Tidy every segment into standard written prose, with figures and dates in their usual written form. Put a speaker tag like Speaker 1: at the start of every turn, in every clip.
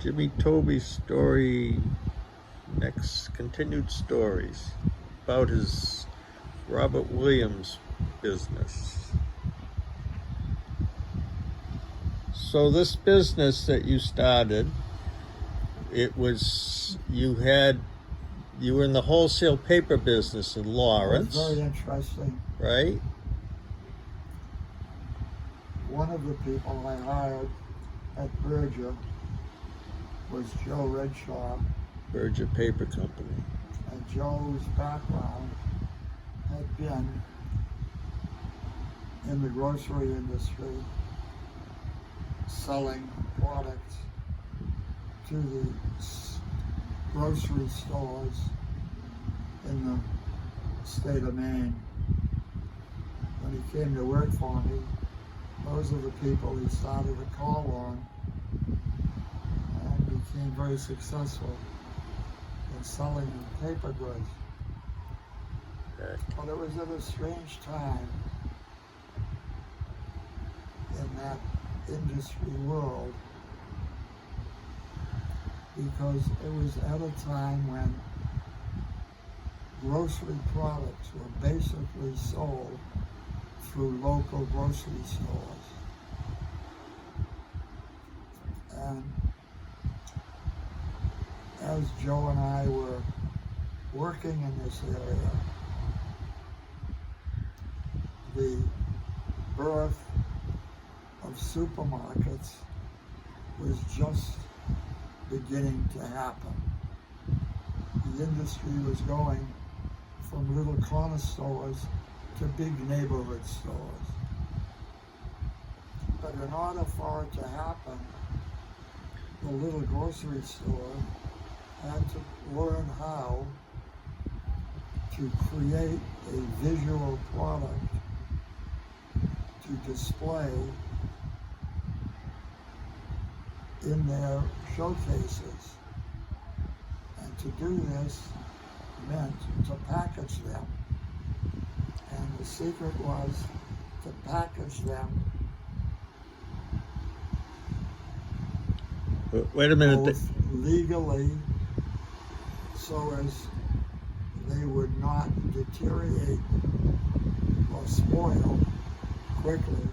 Speaker 1: Jimmy Toby's story, next continued stories about his Robert Williams business. So this business that you started, you were in the wholesale paper business in Lawrence.
Speaker 2: It was very interesting.
Speaker 1: Right?
Speaker 2: One of the people I hired at Berger was Joe Redshaw.
Speaker 1: Berger Paper Company.
Speaker 2: And Joe's background had been in the grocery industry, selling products to the grocery stores in the state of Maine. When he came to work for me, those are the people he started to call on and became very successful in selling paper goods.
Speaker 1: Okay.
Speaker 2: But it was at a strange time in that industry world, because it was at a time when grocery products were basically sold through local grocery stores. And as Joe and I were working in this area, the birth of supermarkets was just beginning to happen. The industry was going from little corner stores to big neighborhood stores. But in order for it to happen, the little grocery store had to learn how to create a visual product to display in their showcases. And to do this meant to package them. And the secret was to package them
Speaker 1: Wait a minute.
Speaker 2: both legally so as they would not deteriorate or spoil quickly,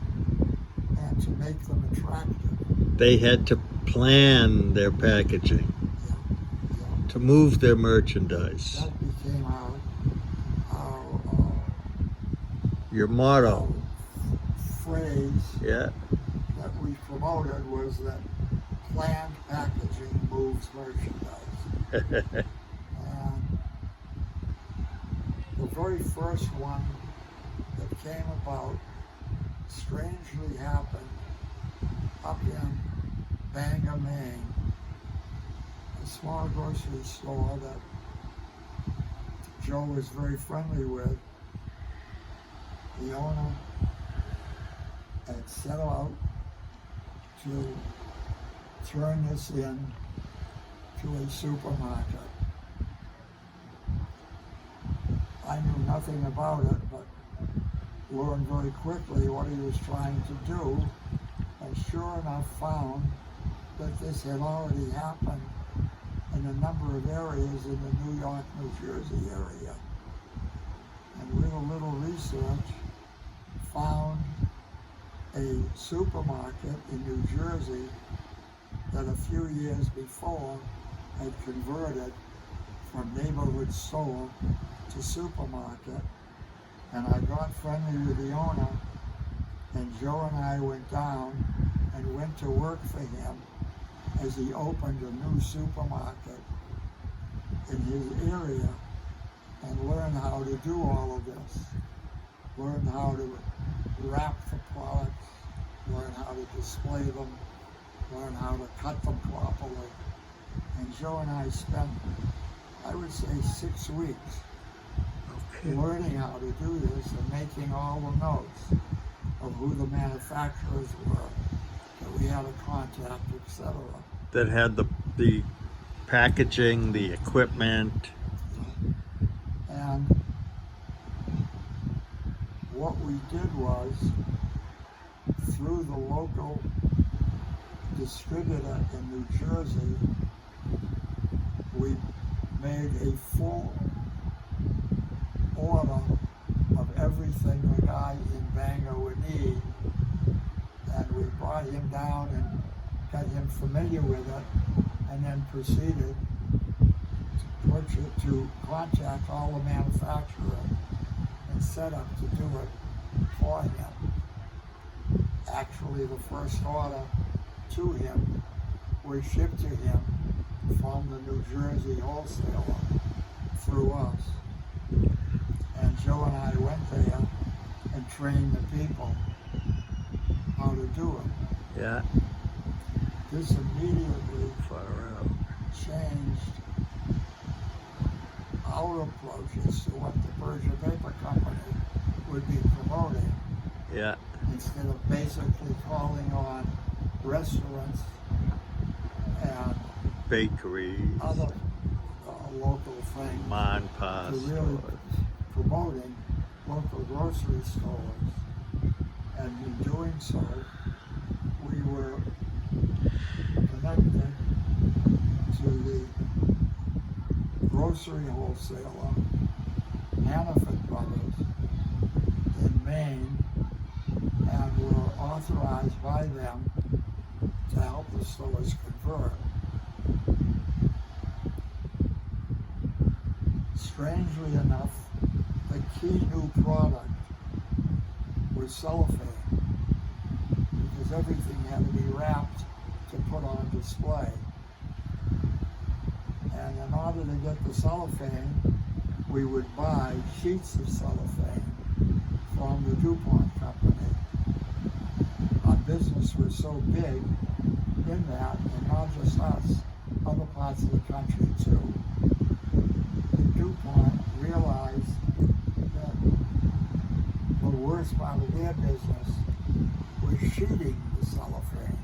Speaker 2: and to make them attractive.
Speaker 1: They had to plan their packaging to move their merchandise.
Speaker 2: That became our
Speaker 1: Your motto.
Speaker 2: phrase
Speaker 1: Yeah.
Speaker 2: that we promoted was that planned packaging moves merchandise. And the very first one that came about strangely happened up in Bangor, Maine, a small grocery store that Joe was very friendly with. The owner had set out to turn this in to a supermarket. I knew nothing about it, but learned very quickly what he was trying to do, and sure enough found that this had already happened in a number of areas in the New York, New Jersey area. And with a little research, found a supermarket in New Jersey that a few years before had converted from neighborhood store to supermarket. And I got friendly with the owner, and Joe and I went down and went to work for him as he opened a new supermarket in his area, and learned how to do all of this. Learn how to wrap the products, learn how to display them, learn how to cut them properly. And Joe and I spent, I would say, 6 weeks learning how to do this and making all the notes of who the manufacturers were that we had a contact, etc.
Speaker 1: That had the packaging, the equipment.
Speaker 2: And what we did was, through the local distributor in New Jersey, made a full order of everything the guy in Bangor would need, and we brought him down and got him familiar with it, and then proceeded to contact all the manufacturers and set up to do it for him. Actually, the first order to him was shipped to him from the New Jersey wholesaler through us. And Joe and I went there and trained the people how to do it.
Speaker 1: Yeah.
Speaker 2: This immediately
Speaker 1: Far out.
Speaker 2: changed our approaches to what the Persia Paper Company would be promoting.
Speaker 1: Yeah.
Speaker 2: Instead of basically calling on restaurants and
Speaker 1: Bakeries.
Speaker 2: other local things,
Speaker 1: Mon pa
Speaker 2: to really
Speaker 1: stores.
Speaker 2: promoting local grocery stores. And in doing so, we were connected to the grocery wholesaler, Hannaford Brothers, in Maine, and were authorized by them to help the stores convert. Strangely enough, the key new product was cellophane, because everything had to be wrapped to put on display. And in order to get the cellophane, we would buy sheets of cellophane from the DuPont company. Our business was so big in that, and not just us, other parts of the country too. DuPont realized that the worst part of their business was sheeting the cellophane.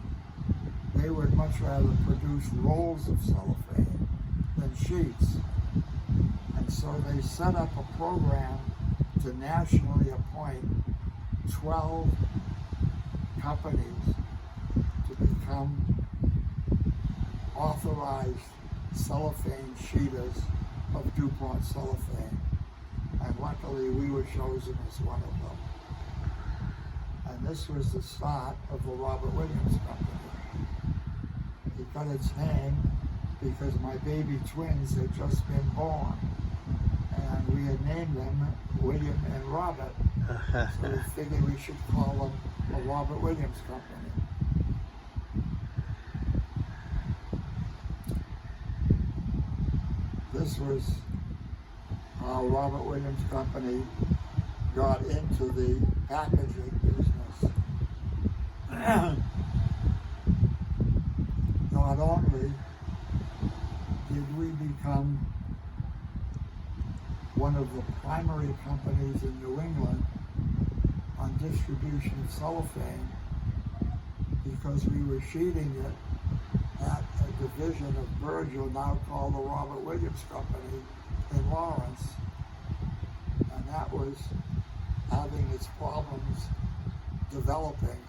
Speaker 2: They would much rather produce rolls of cellophane than sheets. And so they set up a program to nationally appoint 12 companies to become authorized cellophane sheeters of DuPont cellophane. And luckily we were chosen as one of them. And this was the start of the Robert Williams Company. It got its name because my baby twins had just been born. And we had named them William and Robert. So we figured we should call them the Robert Williams Company. This was how Robert Williams Company got into the packaging business. Not only did we become one of the primary companies in New England on distribution of cellophane, because we were sheeting it at a division of Virgil now called the Robert Williams Company in Lawrence. And that was having its problems developing.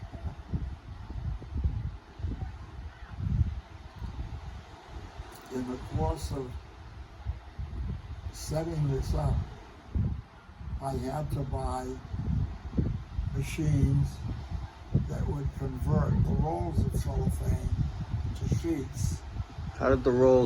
Speaker 2: In the course of setting this up, I had to buy machines that would convert the rolls of cellophane to sheets.
Speaker 1: How did the rolls